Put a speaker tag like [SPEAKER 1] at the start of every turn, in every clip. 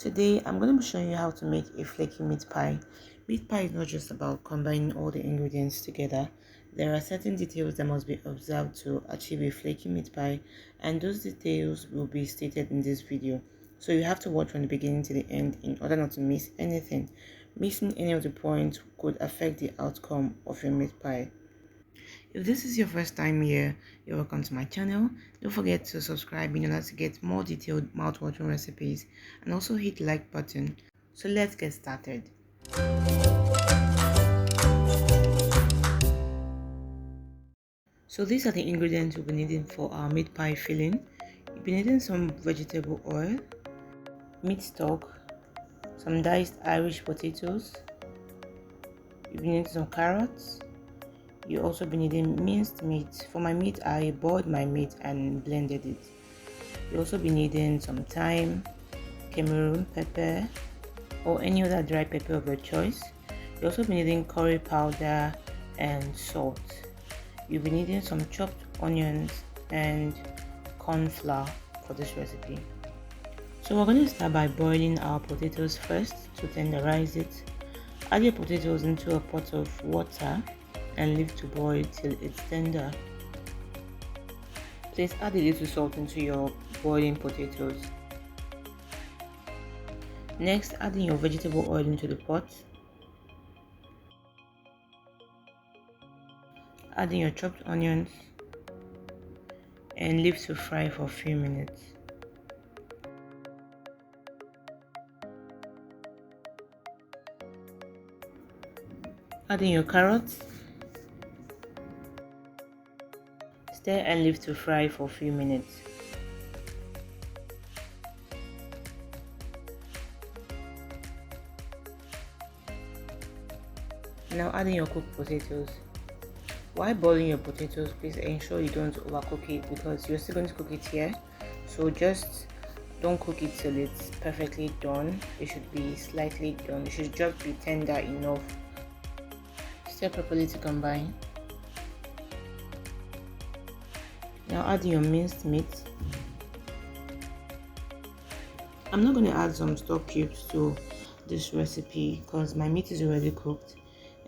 [SPEAKER 1] Today I'm going to be showing you how to make a flaky meat pie. Meat pie is not just about combining all the ingredients together. There are certain details that must be observed to achieve a flaky meat pie, and those details will be stated in this video. So you have to watch from the beginning to the end in order not to miss anything. Missing any of the points could affect the outcome of your meat pie. If this is your first time here, you're welcome to my channel. Don't forget to subscribe in order to get more detailed mouth-watering recipes, and also hit the like button. So let's get started. So these are the ingredients we'll be needing for our meat pie filling. You'll be needing some vegetable oil, meat stock, some diced Irish potatoes. You'll be needing some carrots. You also be needing minced meat. For my meat, I boiled my meat and blended it. You also be needing some thyme, cameroon pepper, or any other dry pepper of your choice. You also be needing curry powder and salt. You'll be needing some chopped onions and corn flour for this recipe. So we're going to start by boiling our potatoes first to tenderize it. Add your potatoes into a pot of water and leave to boil till it's tender. Please add a little salt into your boiling potatoes. Next, add in your vegetable oil into the pot. Add in your chopped onions and leave to fry for a few minutes. Add in your carrots. Stir and leave to fry for a few minutes. Now add in your cooked potatoes. While boiling your potatoes, please ensure you don't overcook it because you're still going to cook it here. So just don't cook it till it's perfectly done. It should be slightly done. It should just be tender enough. Stir properly to combine. Now add your minced meat. I'm not going to add some stock cubes to this recipe because my meat is already cooked,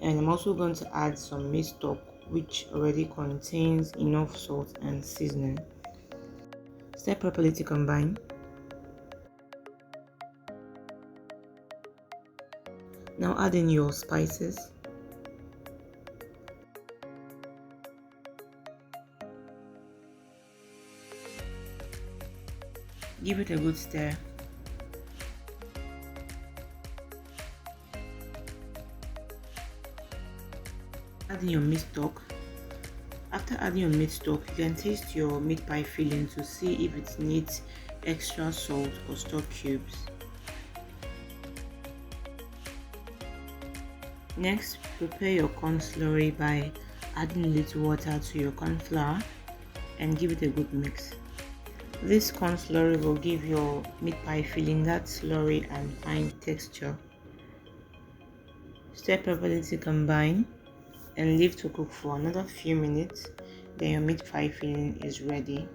[SPEAKER 1] and I'm also going to add some meat stock which already contains enough salt and seasoning. Stir properly to combine. Now add in your spices. Give it a good stir. Add in your meat stock. After adding your meat stock, you can taste your meat pie filling to see if it needs extra salt or stock cubes. Next, prepare your corn slurry by adding a little water to your corn flour and give it a good mix. This corn slurry will give your meat pie filling that slurry and fine texture. Stir properly to combine and leave to cook for another few minutes. Then your meat pie filling is ready.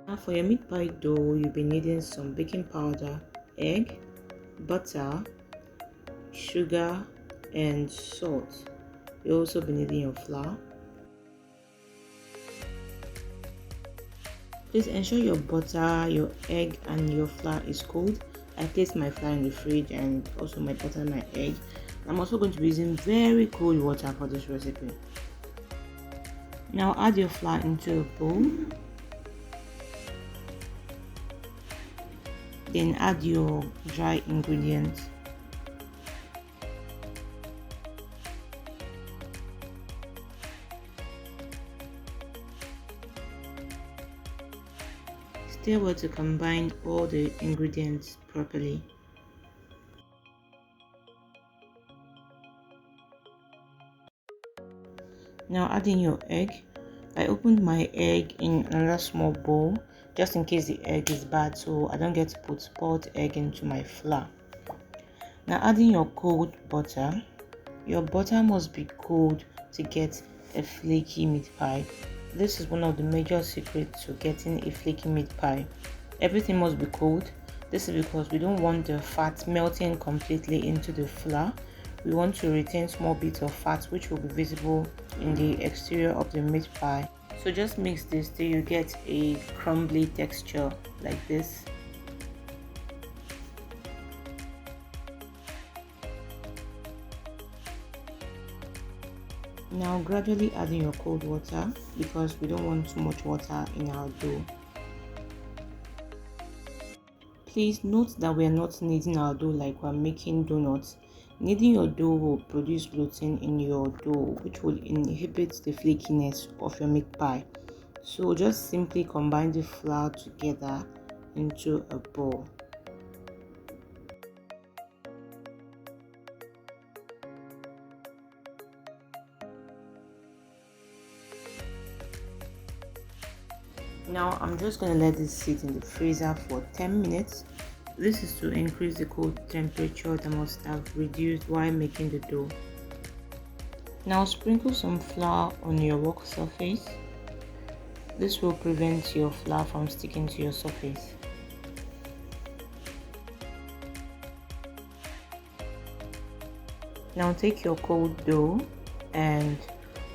[SPEAKER 1] Now for your meat pie dough, you'll be needing some baking powder, egg, butter, sugar and salt. You'll also be needing your flour. Please ensure your butter, your egg and your flour is cold. I placed my flour in the fridge and also my butter and my egg. I'm also going to be using very cold water for this recipe. Now add your flour into a bowl. Then add your dry ingredients. Stir well to combine all the ingredients properly. Now add in your egg. I opened my egg in another small bowl just in case the egg is bad, so I don't get to put spoiled egg into my flour. Now add in your cold butter. Your butter must be cold to get a flaky meat pie. This is one of the major secrets to getting a flaky meat pie. Everything must be cold. This is because we don't want the fat melting completely into the flour. We want to retain small bits of fat which will be visible in the exterior of the meat pie. So just mix this till you get a crumbly texture like this. Now gradually add in your cold water because we don't want too much water in our dough. Please note that we are not kneading our dough like we're making donuts. Kneading your dough will produce gluten in your dough, which will inhibit the flakiness of your meat pie. So just simply combine the flour together into a bowl. Now I'm just going to let this sit in the freezer for 10 minutes. This is to increase the cold temperature that must have reduced while making the dough. Now sprinkle some flour on your work surface. This will prevent your flour from sticking to your surface. Now take your cold dough and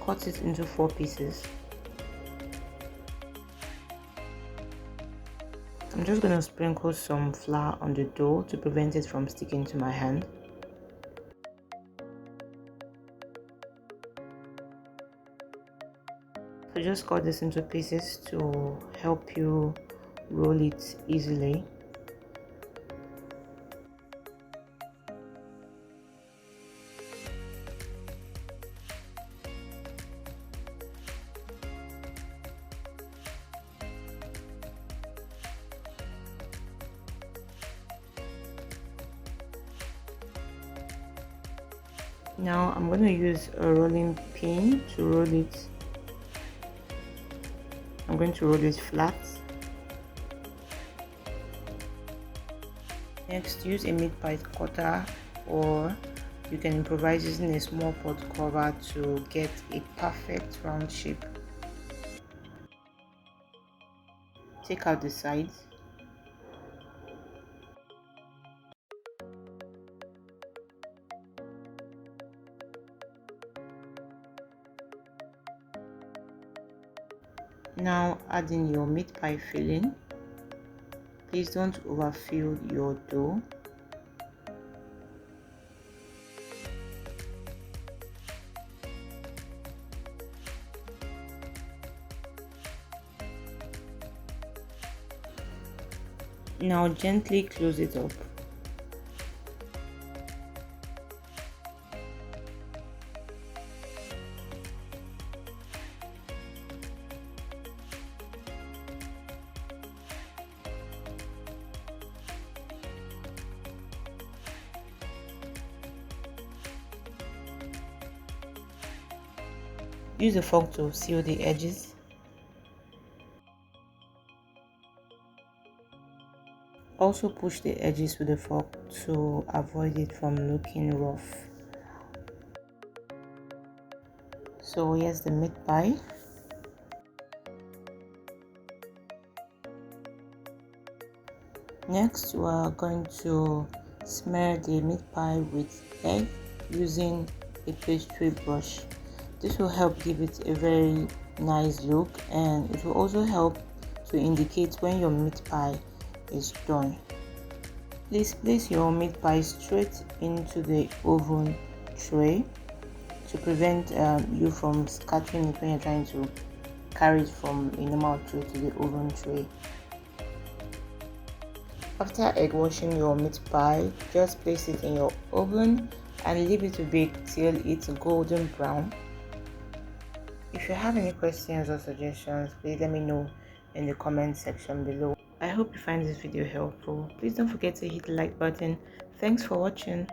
[SPEAKER 1] cut it into 4 pieces. I'm just going to sprinkle some flour on the dough to prevent it from sticking to my hand. So just cut this into pieces to help you roll it easily. Now I'm going to use a rolling pin to roll it. I'm going to roll it flat. Next, use a meat pie cutter, or you can improvise using a small pot cover to get a perfect round shape. Take out the sides. Now add in your meat pie filling. Please don't overfill your dough. Now gently close it up. Use a fork to seal the edges. Also push the edges with a fork to avoid it from looking rough. So here's the meat pie. Next, we are going to smear the meat pie with egg using a pastry brush. This will help give it a very nice look, and it will also help to indicate when your meat pie is done. Please place your meat pie straight into the oven tray to prevent you from scattering it when you're trying to carry it from a normal tray to the oven tray. After egg washing your meat pie, just place it in your oven and leave it to bake till it's golden brown. If you have any questions or suggestions, please let me know in the comment section below. I hope you find this video helpful. Please don't forget to hit the like button. Thanks for watching.